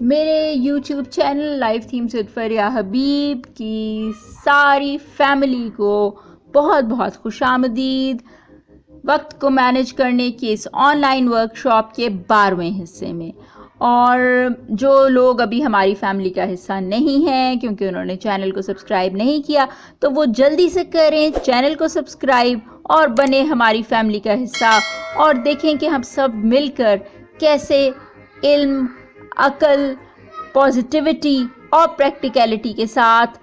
میرے YouTube channel life themes with Fariya Habib کی ساری فیملی کو بہت بہت خوش آمدید وقت کو مینیج کرنے کی اس آن لائن ورکشاپ کے 12ویں حصے میں. اور جو لوگ ابھی ہماری فیملی کا حصہ نہیں ہیں کیونکہ انہوں نے چینل کو سبسکرائب نہیں کیا تو وہ جلدی سے کریں چینل کو سبسکرائب اور بنے ہماری فیملی کا حصہ، اور دیکھیں کہ ہم سب مل کر کیسے علم، عقل، پازیٹیوٹی اور پریکٹیکلٹی کے ساتھ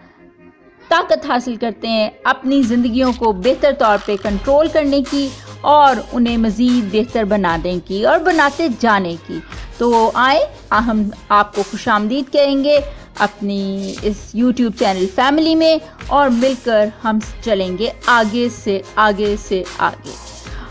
طاقت حاصل کرتے ہیں اپنی زندگیوں کو بہتر طور پہ کنٹرول کرنے کی اور انہیں مزید بہتر بنانے کی اور بناتے جانے کی. تو آئیں ہم آپ کو خوش آمدید کہیں گے اپنی اس یوٹیوب چینل فیملی میں، اور مل کر ہم چلیں گے آگے سے آگے سے آگے.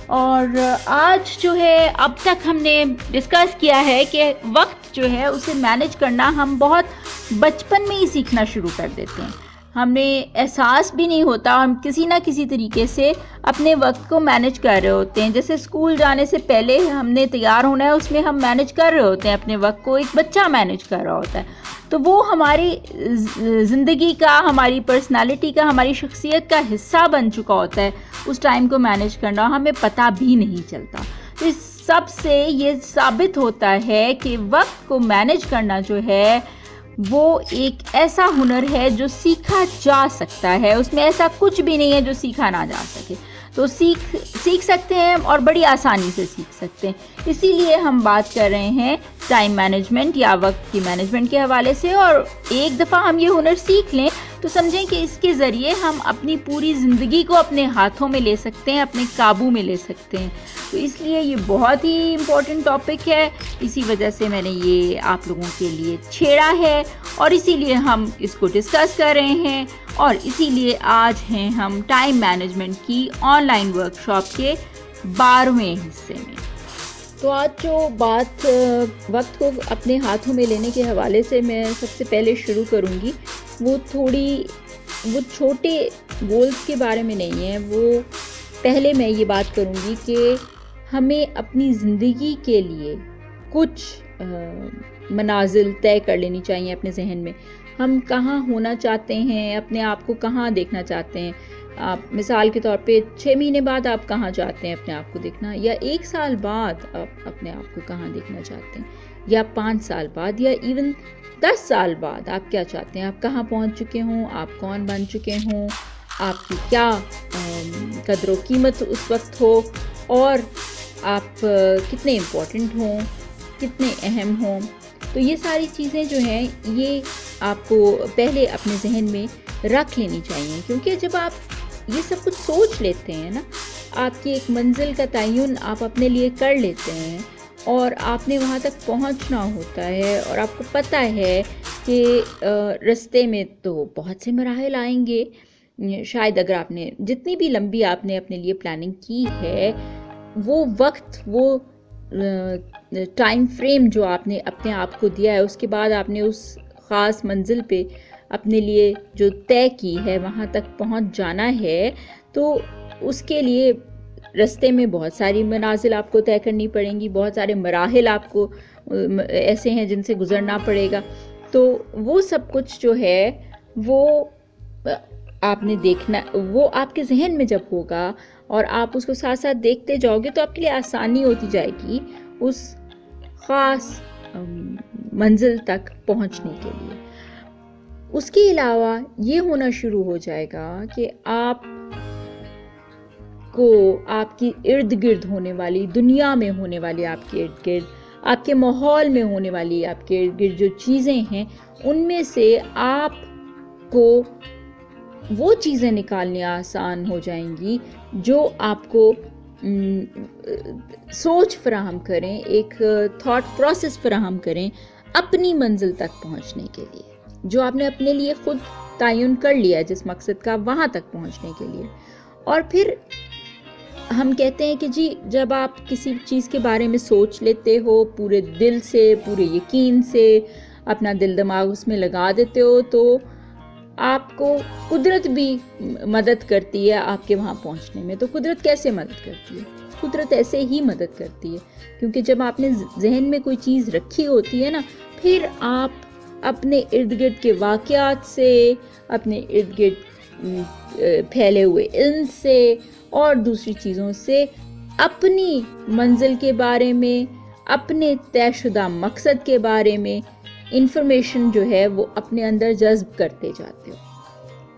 اور آج جو ہے اب تک ہم نے ڈسکس کیا ہے کہ وقت جو ہے اسے مینیج کرنا ہم بہت بچپن میں ہی سیکھنا شروع کر دیتے ہیں. ہمیں احساس بھی نہیں ہوتا، ہم کسی نہ کسی طریقے سے اپنے وقت کو مینیج کر رہے ہوتے ہیں. جیسے اسکول جانے سے پہلے ہم نے تیار ہونا ہے، اس میں ہم مینیج کر رہے ہوتے ہیں اپنے وقت کو، ایک بچہ مینیج کر رہا ہوتا ہے. تو وہ ہماری زندگی کا، ہماری پرسنالٹی کا، ہماری شخصیت کا حصہ بن چکا ہوتا ہے. اس ٹائم کو مینیج کرنا ہمیں پتہ بھی نہیں چلتا. تو اس سب سے یہ ثابت ہوتا ہے کہ وقت کو مینیج کرنا جو ہے وہ ایک ایسا ہنر ہے جو سیکھا جا سکتا ہے. اس میں ایسا کچھ بھی نہیں ہے جو سیکھا نہ جا سکے. تو سیکھ سکتے ہیں اور بڑی آسانی سے سیکھ سکتے ہیں. اسی لیے ہم بات کر رہے ہیں ٹائم مینجمنٹ یا وقت کی مینجمنٹ کے حوالے سے. اور ایک دفعہ ہم یہ ہنر سیکھ لیں تو سمجھیں کہ اس کے ذریعے ہم اپنی پوری زندگی کو اپنے ہاتھوں میں لے سکتے ہیں، اپنے قابو میں لے سکتے ہیں. تو اس لیے یہ بہت ہی امپورٹنٹ ٹاپک ہے، اسی وجہ سے میں نے یہ آپ لوگوں کے لیے چھیڑا ہے اور اسی لیے ہم اس کو ڈسکس کر رہے ہیں. اور اسی لیے آج ہیں ہم ٹائم مینجمنٹ کی آن لائن ورکشاپ کے 12ویں حصے میں. تو آج جو بات وقت کو اپنے ہاتھوں میں لینے کے حوالے سے میں سب سے پہلے شروع کروں گی، وہ چھوٹے گولز کے بارے میں نہیں ہے. وہ پہلے میں یہ بات کروں گی کہ ہمیں اپنی زندگی کے لیے کچھ منازل طے کر لینی چاہیے اپنے ذہن میں. ہم کہاں ہونا چاہتے ہیں، اپنے آپ کو کہاں دیکھنا چاہتے ہیں. آپ مثال کے طور پہ 6 مہینے بعد آپ کہاں چاہتے ہیں اپنے آپ کو دیکھنا، یا 1 سال بعد آپ اپنے آپ کو کہاں دیکھنا چاہتے ہیں، یا 5 سال بعد، یا ایون 10 سال بعد آپ کیا چاہتے ہیں، آپ کہاں پہنچ چکے ہوں، آپ کون بن چکے ہوں، آپ کی کیا قدر و قیمت اس وقت ہو، اور آپ کتنے امپورٹنٹ ہوں، کتنے اہم ہوں. تو یہ ساری چیزیں جو ہیں یہ آپ کو پہلے اپنے ذہن میں رکھ لینی چاہیے. کیونکہ جب آپ یہ سب کچھ سوچ لیتے ہیں نا، آپ کی ایک منزل کا تعین آپ اپنے لیے کر لیتے ہیں اور آپ نے وہاں تک پہنچنا ہوتا ہے، اور آپ کو پتہ ہے کہ رستے میں تو بہت سے مراحل آئیں گے. شاید اگر آپ نے جتنی بھی لمبی آپ نے اپنے لیے پلاننگ کی ہے، وہ وقت، وہ ٹائم فریم جو آپ نے اپنے آپ کو دیا ہے، اس کے بعد آپ نے اس خاص منزل پہ اپنے لیے جو طے کی ہے وہاں تک پہنچ جانا ہے. تو اس کے لیے رستے میں بہت ساری منازل آپ کو طے کرنی پڑیں گی، بہت سارے مراحل آپ کو ایسے ہیں جن سے گزرنا پڑے گا. تو وہ سب کچھ جو ہے وہ آپ نے دیکھنا، وہ آپ کے ذہن میں جب ہوگا اور آپ اس کو ساتھ ساتھ دیکھتے جاؤ گے تو آپ کے لیے آسانی ہوتی جائے گی اس خاص منزل تک پہنچنے کے لیے. اس کے علاوہ یہ ہونا شروع ہو جائے گا کہ آپ کو آپ کی ارد گرد ہونے والی، دنیا میں ہونے والی آپ کے ارد گرد، آپ کے ماحول میں ہونے والی آپ کے ارد گرد جو چیزیں ہیں، ان میں سے آپ کو وہ چیزیں نکالنے آسان ہو جائیں گی جو آپ کو سوچ فراہم کریں، ایک تھاٹ پروسیس فراہم کریں اپنی منزل تک پہنچنے کے لیے، جو آپ نے اپنے لیے خود تعین کر لیا ہے جس مقصد کا، وہاں تک پہنچنے کے لیے. اور پھر ہم کہتے ہیں کہ جی جب آپ کسی چیز کے بارے میں سوچ لیتے ہو پورے دل سے، پورے یقین سے، اپنا دل دماغ اس میں لگا دیتے ہو، تو آپ کو قدرت بھی مدد کرتی ہے آپ کے وہاں پہنچنے میں. تو قدرت کیسے مدد کرتی ہے؟ قدرت ایسے ہی مدد کرتی ہے کیونکہ جب آپ نے ذہن میں کوئی چیز رکھی ہوتی ہے نا، پھر آپ اپنے ارد گرد کے واقعات سے، اپنے ارد گرد پھیلے ہوئے علم سے اور دوسری چیزوں سے اپنی منزل کے بارے میں، اپنے طے شدہ مقصد کے بارے میں انفارمیشن جو ہے وہ اپنے اندر جذب کرتے جاتے ہو،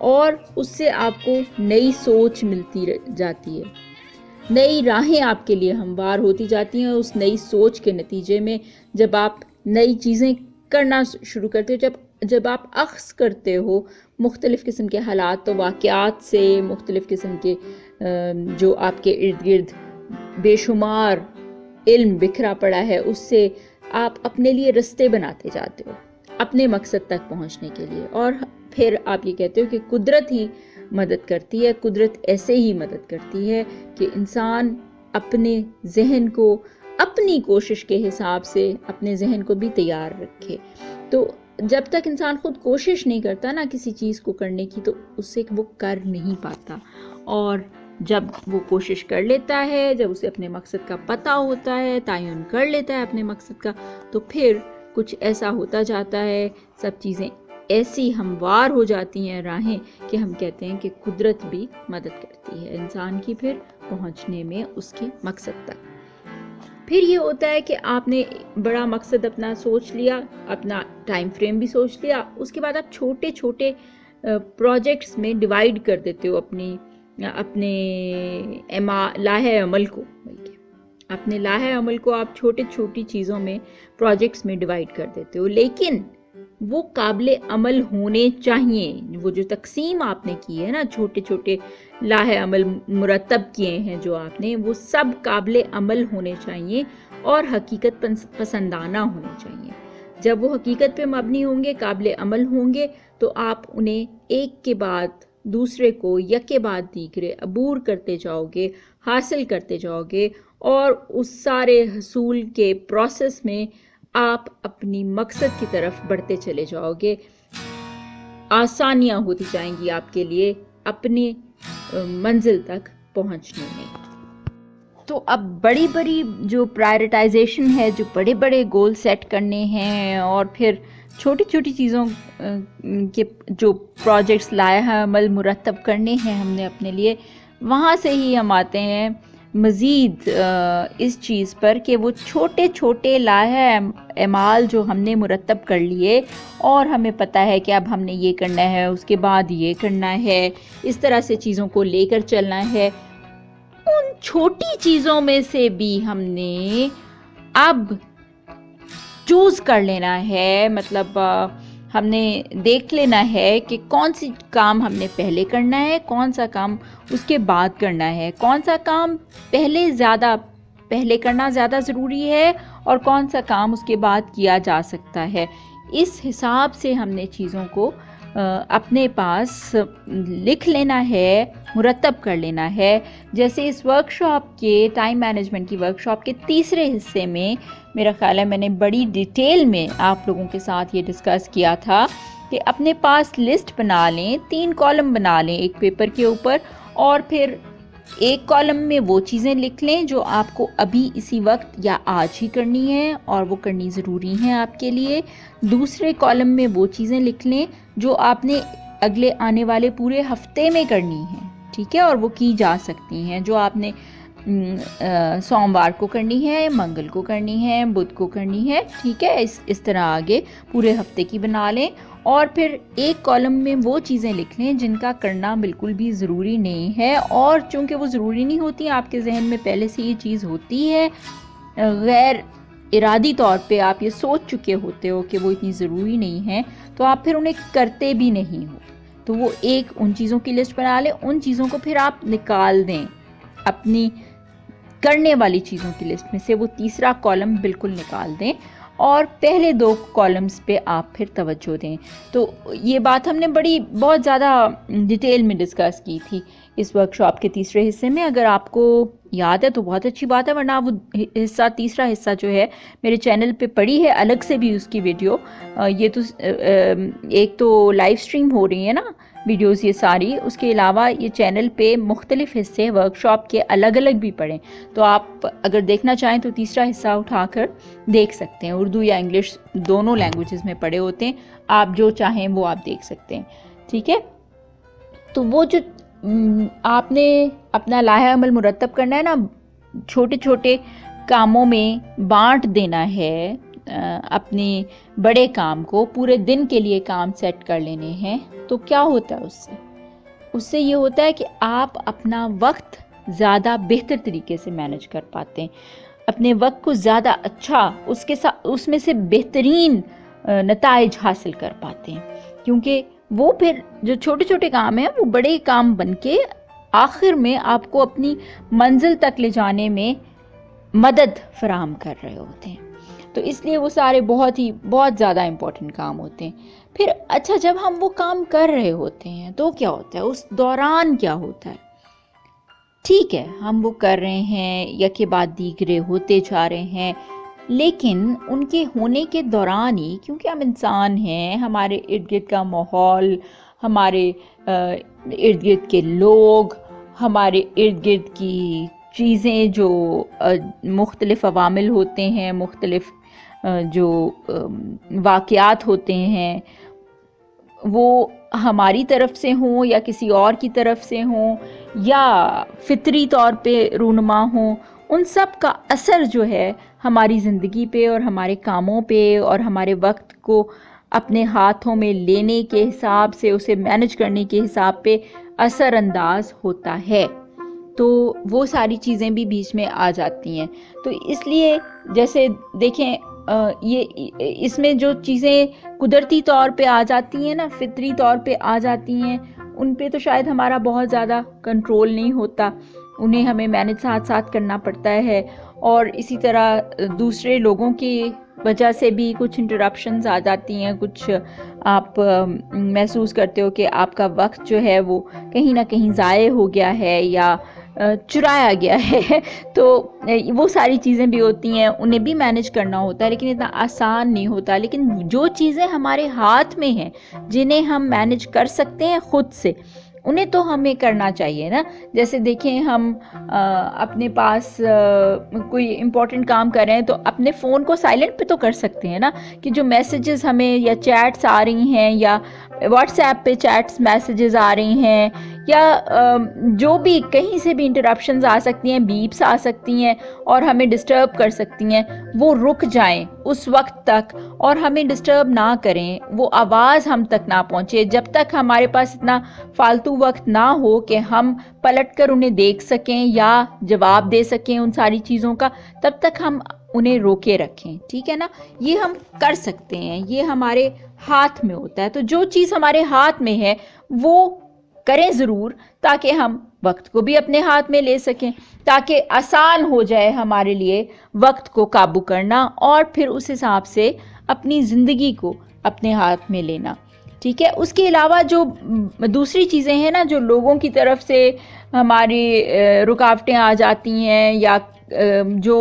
اور اس سے آپ کو نئی سوچ ملتی جاتی ہے، نئی راہیں آپ کے لیے ہموار ہوتی جاتی ہیں. اور اس نئی سوچ کے نتیجے میں جب آپ نئی چیزیں کرنا شروع کرتے ہو، جب آپ اخذ کرتے ہو مختلف قسم کے حالات و واقعات سے، مختلف قسم کے جو آپ کے ارد گرد بے شمار علم بکھرا پڑا ہے، اس سے آپ اپنے لیے رستے بناتے جاتے ہو اپنے مقصد تک پہنچنے کے لیے. اور پھر آپ یہ کہتے ہو کہ قدرت ہی مدد کرتی ہے. قدرت ایسے ہی مدد کرتی ہے کہ انسان اپنے ذہن کو اپنی کوشش کے حساب سے اپنے ذہن کو بھی تیار رکھے. تو جب تک انسان خود کوشش نہیں کرتا نا کسی چیز کو کرنے کی، تو اس سے وہ کر نہیں پاتا. اور جب وہ کوشش کر لیتا ہے، جب اسے اپنے مقصد کا پتہ ہوتا ہے، تعین کر لیتا ہے اپنے مقصد کا، تو پھر کچھ ایسا ہوتا جاتا ہے، سب چیزیں ایسی ہموار ہو جاتی ہیں راہیں کہ ہم کہتے ہیں کہ قدرت بھی مدد کرتی ہے انسان کی پھر پہنچنے میں اس کے مقصد تک. پھر یہ ہوتا ہے کہ آپ نے بڑا مقصد اپنا سوچ لیا، اپنا ٹائم فریم بھی سوچ لیا، اس کے بعد آپ چھوٹے چھوٹے پروجیکٹس میں ڈیوائیڈ کر دیتے ہو اپنے لاہے عمل کو. اپنے لاہے عمل کو آپ چھوٹی چھوٹی چیزوں میں، پروجیکٹس میں ڈیوائیڈ کر دیتے ہو، لیکن وہ قابل عمل ہونے چاہیے. وہ جو تقسیم آپ نے کی ہے نا، چھوٹے چھوٹے لاہے عمل مرتب کیے ہیں جو آپ نے، وہ سب قابل عمل ہونے چاہیے اور حقیقت پسندانہ ہونے چاہیے. جب وہ حقیقت پہ مبنی ہوں گے، قابل عمل ہوں گے، تو آپ انہیں ایک کے بعد دوسرے کو، یک کے بعد دیگرے عبور کرتے جاؤ گے، حاصل کرتے جاؤ گے، اور اس سارے حصول کے پروسیس میں آپ اپنی مقصد کی طرف بڑھتے چلے جاؤ گے. آسانیاں ہوتی جائیں گی آپ کے لیے اپنی منزل تک پہنچنے میں. تو اب بڑی بڑی جو پرائرٹائزیشن ہے، جو بڑے بڑے گول سیٹ کرنے ہیں، اور پھر چھوٹی چھوٹی چیزوں کے جو پروجیکٹس لاہے عمل مرتب کرنے ہیں ہم نے اپنے لیے، وہاں سے ہی ہم آتے ہیں مزید اس چیز پر کہ وہ چھوٹے چھوٹے لاہے اعمال جو ہم نے مرتب کر لیے، اور ہمیں پتہ ہے کہ اب ہم نے یہ کرنا ہے، اس کے بعد یہ کرنا ہے، اس طرح سے چیزوں کو لے کر چلنا ہے. ان چھوٹی چیزوں میں سے بھی ہم نے اب چوز کر لینا ہے، مطلب ہم نے دیکھ لینا ہے کہ کون سی کام ہم نے پہلے کرنا ہے، کون سا کام اس کے بعد کرنا ہے، کون سا کام پہلے کرنا زیادہ ضروری ہے اور کون سا کام اس کے بعد کیا جا سکتا ہے. اس حساب سے ہم نے چیزوں کو اپنے پاس لکھ لینا ہے، مرتب کر لینا ہے. جیسے اس ورکشاپ کے ٹائم مینجمنٹ کی ورکشاپ کے تیسرے حصے میں میرا خیال ہے میں نے بڑی ڈیٹیل میں آپ لوگوں کے ساتھ یہ ڈسکس کیا تھا کہ اپنے پاس لسٹ بنا لیں، 3 کالم بنا لیں ایک پیپر کے اوپر، اور پھر ایک کالم میں وہ چیزیں لکھ لیں جو آپ کو ابھی اسی وقت یا آج ہی کرنی ہے اور وہ کرنی ضروری ہیں آپ کے لیے. دوسرے کالم میں وہ چیزیں لکھ لیں جو آپ نے اگلے آنے والے پورے ہفتے میں کرنی ہیں، ٹھیک ہے، اور وہ کی جا سکتی ہیں، جو آپ نے سوموار کو کرنی ہے، منگل کو کرنی ہے، بدھ کو کرنی ہے، ٹھیک ہے. اس طرح آگے پورے ہفتے کی بنا لیں. اور پھر ایک کالم میں وہ چیزیں لکھ لیں جن کا کرنا بالکل بھی ضروری نہیں ہے، اور چونکہ وہ ضروری نہیں ہوتی، آپ کے ذہن میں پہلے سے یہ چیز ہوتی ہے، غیر ارادی طور پہ آپ یہ سوچ چکے ہوتے ہو کہ وہ اتنی ضروری نہیں ہے، تو آپ پھر انہیں کرتے بھی نہیں ہو. تو وہ ایک ان چیزوں کی لسٹ بنا لیں، ان چیزوں کو پھر آپ نکال دیں اپنی کرنے والی چیزوں کی لسٹ میں سے، وہ تیسرا کالم بالکل نکال دیں، اور پہلے 2 کالمز پہ آپ پھر توجہ دیں. تو یہ بات ہم نے بہت زیادہ ڈیٹیل میں ڈسکس کی تھی اس ورکشاپ کے تیسرے حصے میں. اگر آپ کو یاد ہے تو بہت اچھی بات ہے، ورنہ وہ حصہ تیسرا حصہ جو ہے میرے چینل پہ پڑی ہے الگ سے بھی اس کی ویڈیو. یہ تو ایک تو لائیو سٹریم ہو رہی ہے نا ویڈیوز یہ ساری، اس کے علاوہ یہ چینل پہ مختلف حصے ورک شاپ کے الگ الگ بھی پڑھیں. تو آپ اگر دیکھنا چاہیں تو تیسرا حصہ اٹھا کر دیکھ سکتے ہیں، اردو یا انگلش دونوں لینگویجز میں پڑھے ہوتے ہیں، آپ جو چاہیں وہ آپ دیکھ سکتے ہیں. ٹھیک ہے، تو وہ جو آپ نے اپنا لائحہ عمل مرتب کرنا ہے نا، چھوٹے چھوٹے کاموں میں بانٹ دینا ہے اپنے بڑے کام کو، پورے دن کے لیے کام سیٹ کر لینے ہیں. تو کیا ہوتا ہے اس سے یہ ہوتا ہے کہ آپ اپنا وقت زیادہ بہتر طریقے سے مینج کر پاتے ہیں، اپنے وقت کو زیادہ اچھا اس میں سے بہترین نتائج حاصل کر پاتے ہیں، کیونکہ وہ پھر جو چھوٹے چھوٹے کام ہیں وہ بڑے کام بن کے آخر میں آپ کو اپنی منزل تک لے جانے میں مدد فراہم کر رہے ہوتے ہیں. تو اس لیے وہ سارے بہت زیادہ امپورٹنٹ کام ہوتے ہیں. پھر اچھا جب ہم وہ کام کر رہے ہوتے ہیں تو کیا ہوتا ہے، اس دوران کیا ہوتا ہے؟ ٹھیک ہے، ہم وہ کر رہے ہیں، یکے بعد دیگرے ہوتے جا رہے ہیں، لیکن ان کے ہونے کے دوران ہی، کیونکہ ہم انسان ہیں، ہمارے ارد گرد کا ماحول، ہمارے ارد گرد کے لوگ، ہمارے ارد گرد کی چیزیں جو مختلف عوامل ہوتے ہیں، مختلف جو واقعات ہوتے ہیں، وہ ہماری طرف سے ہوں یا کسی اور کی طرف سے ہوں یا فطری طور پہ رونما ہوں، ان سب کا اثر جو ہے ہماری زندگی پہ اور ہمارے کاموں پہ اور ہمارے وقت کو اپنے ہاتھوں میں لینے کے حساب سے، اسے مینج کرنے کے حساب پہ اثر انداز ہوتا ہے. تو وہ ساری چیزیں بھی بیچ میں آ جاتی ہیں. تو اس لیے جیسے دیکھیں یہ اس میں جو چیزیں قدرتی طور پہ آ جاتی ہیں نا، فطری طور پہ آ جاتی ہیں، ان پہ تو شاید ہمارا بہت زیادہ کنٹرول نہیں ہوتا، انہیں ہمیں مینج ساتھ ساتھ کرنا پڑتا ہے. اور اسی طرح دوسرے لوگوں کی وجہ سے بھی کچھ انٹرپشنز آ جاتی ہیں، کچھ آپ محسوس کرتے ہو کہ آپ کا وقت جو ہے وہ کہیں نہ کہیں ضائع ہو گیا ہے یا چرایا گیا ہے. تو وہ ساری چیزیں بھی ہوتی ہیں، انہیں بھی مینج کرنا ہوتا ہے، لیکن اتنا آسان نہیں ہوتا. لیکن جو چیزیں ہمارے ہاتھ میں ہیں، جنہیں ہم مینج کر سکتے ہیں خود سے، انہیں تو ہمیں کرنا چاہیے نا. جیسے دیکھیں ہم اپنے پاس کوئی امپورٹنٹ کام کر رہے ہیں تو اپنے فون کو سائلنٹ پہ تو کر سکتے ہیں نا، کہ جو میسیجز ہمیں یا چیٹس آ رہی ہیں یا واٹس ایپ پہ چیٹس میسیجز آ رہی ہیں یا جو بھی کہیں سے بھی انٹرپشنز آ سکتی ہیں، بیپس آ سکتی ہیں اور ہمیں ڈسٹرب کر سکتی ہیں، وہ رک جائیں اس وقت تک اور ہمیں ڈسٹرب نہ کریں، وہ آواز ہم تک نہ پہنچے. جب تک ہمارے پاس اتنا فالتو وقت نہ ہو کہ ہم پلٹ کر انہیں دیکھ سکیں یا جواب دے سکیں ان ساری چیزوں کا، تب تک ہم انہیں روکے رکھیں. ٹھیک ہے نا، یہ ہم کر سکتے ہیں، یہ ہمارے ہاتھ میں ہوتا ہے. تو جو چیز ہمارے ہاتھ میں ہے وہ کریں ضرور، تاکہ ہم وقت کو بھی اپنے ہاتھ میں لے سکیں، تاکہ آسان ہو جائے ہمارے لیے وقت کو قابو کرنا اور پھر اس حساب سے اپنی زندگی کو اپنے ہاتھ میں لینا. ٹھیک ہے، اس کے علاوہ جو دوسری چیزیں ہیں نا، جو لوگوں کی طرف سے ہماری رکاوٹیں آ جاتی ہیں یا جو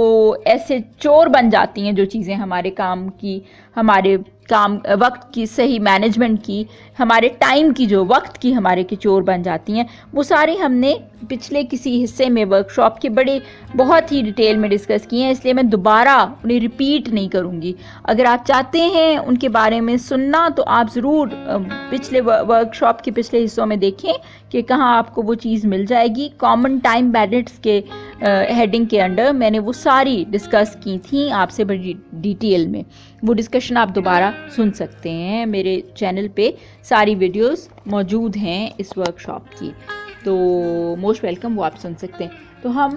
ایسے چور بن جاتی ہیں، جو چیزیں ہمارے کام کی، ہمارے کام وقت کی صحیح مینجمنٹ کی، ہمارے ٹائم کی جو وقت کی ہمارے کی چور بن جاتی ہیں، وہ سارے ہم نے پچھلے کسی حصے میں ورک شاپ کے بہت ہی ڈیٹیل میں ڈسکس کیے ہیں، اس لیے میں دوبارہ انہیں ریپیٹ نہیں کروں گی. اگر آپ چاہتے ہیں ان کے بارے میں سننا تو آپ ضرور پچھلے ورک شاپ کے پچھلے حصوں میں دیکھیں کہ کہاں آپ کو وہ چیز مل جائے گی. کامن ٹائم مینٹس کے ہیڈنگ کے انڈر میں نے وہ ساری ڈسکس کی تھیں آپ سے بڑی ڈیٹیل میں. وہ ڈسکشن آپ دوبارہ سن سکتے ہیں، میرے چینل پہ ساری ویڈیوز موجود ہیں اس ورک شاپ کی، تو موسٹ ویلکم، وہ آپ سن سکتے ہیں. تو ہم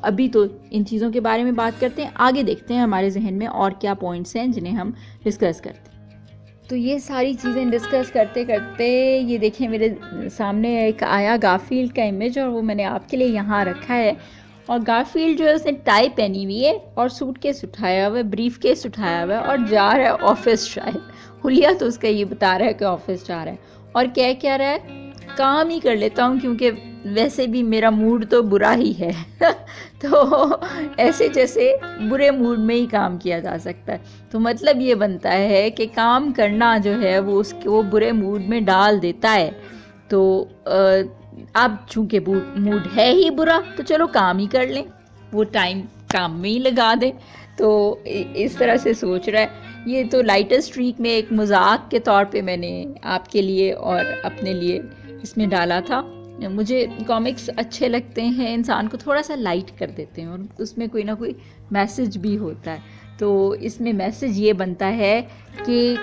ابھی تو ان چیزوں کے بارے میں بات کرتے ہیں، آگے دیکھتے ہیں ہمارے ذہن میں اور کیا پوائنٹس ہیں جنہیں ہم ڈسکس کرتے ہیں. تو یہ ساری چیزیں ڈسکس کرتے کرتے یہ دیکھیں میرے سامنے ایک آیا گارفیلڈ کا امیج، اور وہ میں نے آپ کے لیے یہاں رکھا ہے. اور گارفیلڈ جو ہے اس نے ٹائی پہنی ہوئی ہے اور سوٹ کیس اٹھایا ہوا ہے، بریف کیس اٹھایا ہوا ہے اور جا رہا ہے آفس. شاید حلیہ تو اس کا یہ بتا رہا ہے کہ آفس جا رہا ہے، اور کیا رہا ہے، کام ہی کر لیتا ہوں کیونکہ ویسے بھی میرا موڈ تو برا ہی ہے تو ایسے جیسے برے موڈ میں ہی کام کیا جا سکتا ہے. تو مطلب یہ بنتا ہے کہ کام کرنا جو ہے وہ اس کو برے موڈ میں ڈال دیتا ہے. تو اب چونکہ موڈ ہے ہی برا تو چلو کام ہی کر لیں, وہ ٹائم کام میں ہی لگا دیں. تو اس طرح سے سوچ رہا ہے. یہ تو لائٹر سٹریک میں ایک مذاق کے طور پہ میں نے آپ کے لیے اور اپنے لیے اس میں ڈالا تھا. مجھے کامکس اچھے لگتے ہیں, انسان کو تھوڑا سا لائٹ کر دیتے ہیں اور اس میں کوئی نہ کوئی میسج بھی ہوتا ہے. تو اس میں میسج یہ بنتا ہے کہ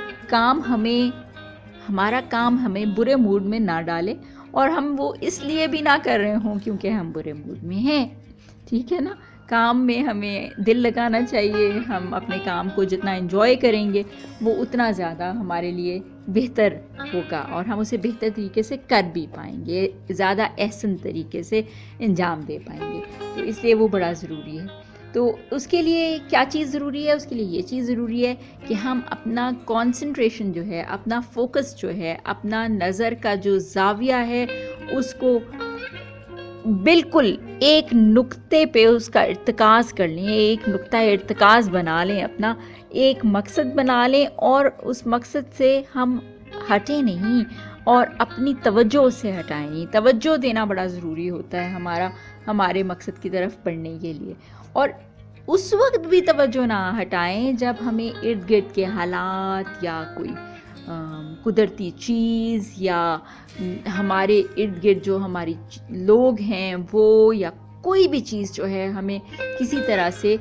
ہمارا کام ہمیں برے موڈ میں نہ ڈالے, اور ہم وہ اس لیے بھی نہ کر رہے ہوں کیونکہ ہم برے موڈ میں ہیں. ٹھیک ہے نا, کام میں ہمیں دل لگانا چاہیے. ہم اپنے کام کو جتنا انجوائے کریں گے وہ اتنا زیادہ ہمارے لیے بہتر ہوگا, اور ہم اسے بہتر طریقے سے کر بھی پائیں گے, زیادہ احسن طریقے سے انجام دے پائیں گے. تو اس لیے وہ بڑا ضروری ہے. تو اس کے لیے کیا چیز ضروری ہے؟ اس کے لیے یہ چیز ضروری ہے کہ ہم اپنا کانسنٹریشن جو ہے, اپنا فوکس جو ہے, اپنا نظر کا جو زاویہ ہے اس کو بالکل ایک نقطے پہ اس کا ارتکاز کر لیں, ایک نقطہ ارتکاز بنا لیں, اپنا ایک مقصد بنا لیں, اور اس مقصد سے ہم ہٹیں نہیں اور اپنی توجہ سے ہٹائیں نہیں. توجہ دینا بڑا ضروری ہوتا ہے ہمارے مقصد کی طرف بڑھنے کے لیے. اور اس وقت بھی توجہ نہ ہٹائیں جب ہمیں ارد گرد کے حالات یا کوئی قدرتی چیز یا ہمارے ارد گرد جو ہماری لوگ ہیں وہ, یا کوئی بھی چیز جو ہے ہمیں کسی طرح سے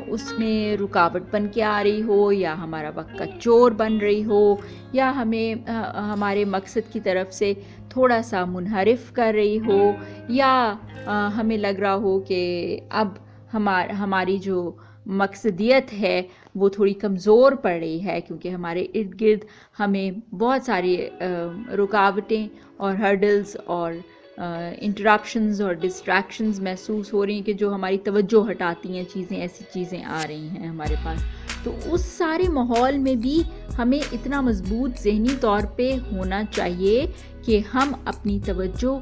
اس میں رکاوٹ بن کے آ رہی ہو, یا ہمارا وقت کا چور بن رہی ہو, یا ہمیں ہمارے مقصد کی طرف سے تھوڑا سا منحرف کر رہی ہو, یا ہمیں لگ رہا ہو کہ اب ہماری جو مقصدیت ہے وہ تھوڑی کمزور پڑ رہی ہے کیونکہ ہمارے ارد گرد ہمیں بہت ساری رکاوٹیں اور ہرڈلز اور انٹرپشنز اور ڈسٹریکشنز محسوس ہو رہی ہیں کہ جو ہماری توجہ ہٹاتی ہیں چیزیں, ایسی چیزیں آ رہی ہیں ہمارے پاس. تو اس سارے ماحول میں بھی ہمیں اتنا مضبوط ذہنی طور پہ ہونا چاہیے کہ ہم اپنی توجہ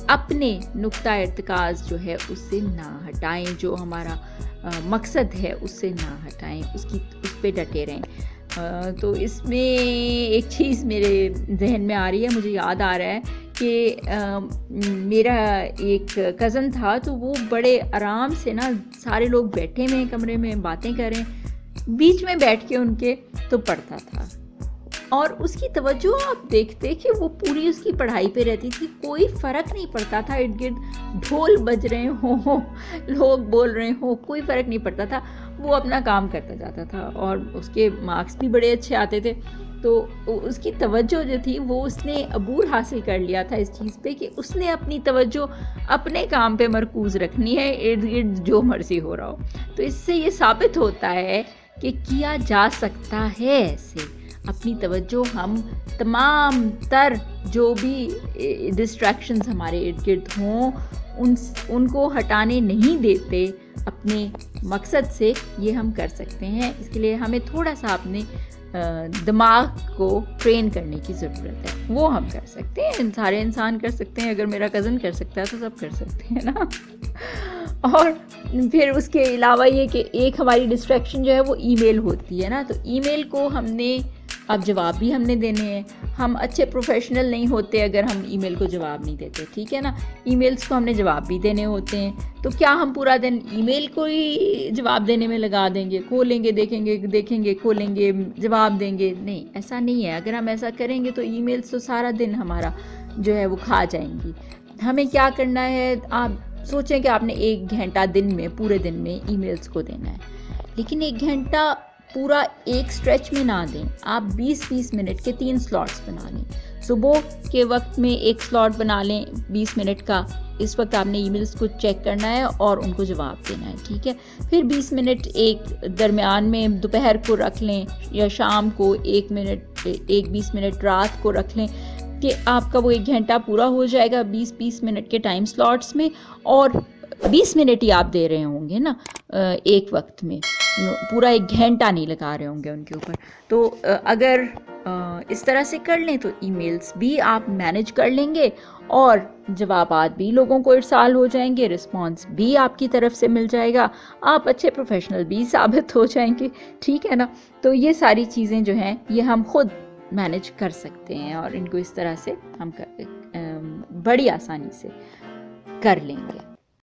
اپنے نقطہ ارتکاز جو ہے اس سے نہ ہٹائیں, جو ہمارا مقصد ہے اس سے نہ ہٹائیں, اس پہ ڈٹے رہیں. تو اس میں ایک چیز میرے ذہن میں آ رہی ہے, مجھے یاد آ رہا ہے کہ میرا ایک کزن تھا, تو وہ بڑے آرام سے نا, سارے لوگ بیٹھے ہوئے ہیں کمرے میں, باتیں کر رہے ہیں, بیچ میں بیٹھ کے ان کے تو پڑھتا تھا, اور اس کی توجہ آپ دیکھتے کہ وہ پوری اس کی پڑھائی پہ رہتی تھی, کوئی فرق نہیں پڑتا تھا, ارد گرد ڈھول بج رہے ہوں, لوگ بول رہے ہوں, کوئی فرق نہیں پڑتا تھا, وہ اپنا کام کرتا جاتا تھا, اور اس کے مارکس بھی بڑے اچھے آتے تھے. تو اس کی توجہ جو تھی وہ اس نے عبور حاصل کر لیا تھا اس چیز پہ کہ اس نے اپنی توجہ اپنے کام پہ مرکوز رکھنی ہے, ارد گرد جو مرضی ہو رہا ہو. تو اس سے یہ ثابت ہوتا ہے کہ کیا جا سکتا ہے ایسے. اپنی توجہ ہم تمام تر جو بھی ڈسٹریکشنز ہمارے ارد گرد ہوں ان کو ہٹانے نہیں دیتے اپنے مقصد سے, یہ ہم کر سکتے ہیں. اس کے لیے ہمیں تھوڑا سا اپنے دماغ کو ٹرین کرنے کی ضرورت ہے. وہ ہم کر سکتے ہیں, سارے انسان کر سکتے ہیں. اگر میرا کزن کر سکتا ہے تو سب کر سکتے ہیں نا. اور پھر اس کے علاوہ یہ کہ ایک ہماری ڈسٹریکشن جو ہے وہ ای میل ہوتی ہے نا, تو ای میل کو ہم نے اب جواب بھی ہم نے دینے ہیں. ہم اچھے پروفیشنل نہیں ہوتے اگر ہم ای میل کو جواب نہیں دیتے, ٹھیک ہے نا. ای میلز کو ہم نے جواب بھی دینے ہوتے ہیں, تو کیا ہم پورا دن ای میل کو ہی جواب دینے میں لگا دیں گے, کھولیں گے دیکھیں گے کھولیں گے جواب دیں گے؟ نہیں, ایسا نہیں ہے. اگر ہم ایسا کریں گے تو ای میلز تو سارا دن ہمارا جو ہے وہ کھا جائیں گی. ہمیں کیا کرنا ہے, آپ سوچیں کہ آپ نے 1 گھنٹہ دن میں, پورے دن میں ای میلز کو دینا ہے, لیکن 1 گھنٹہ پورا ایک سٹریچ میں نہ دیں. آپ 20-20 منٹ کے 3 سلاٹس بنا لیں. صبح کے وقت میں ایک سلاٹ بنا لیں 20 منٹ کا, اس وقت آپ نے ای میلز کو چیک کرنا ہے اور ان کو جواب دینا ہے, ٹھیک ہے. پھر 20 منٹ ایک درمیان میں دوپہر کو رکھ لیں, یا شام کو 20 منٹ رات کو رکھ لیں, کہ آپ کا وہ 1 گھنٹہ پورا ہو جائے گا 20-20 منٹ کے ٹائم سلاٹس میں, اور 20 منٹ ہی آپ دے رہے ہوں گے نا ایک وقت میں. پورا 1 گھنٹہ نہیں لگا رہے ہوں گے ان کے اوپر. تو اگر اس طرح سے کر لیں تو ای میلز بھی آپ مینیج کر لیں گے اور جوابات بھی لوگوں کو ارسال ہو جائیں گے, رسپانس بھی آپ کی طرف سے مل جائے گا, آپ اچھے پروفیشنل بھی ثابت ہو جائیں گے, ٹھیک ہے نا. تو یہ ساری چیزیں جو ہیں یہ ہم خود مینیج کر سکتے ہیں اور ان کو اس طرح سے ہم بڑی آسانی سے کر لیں گے.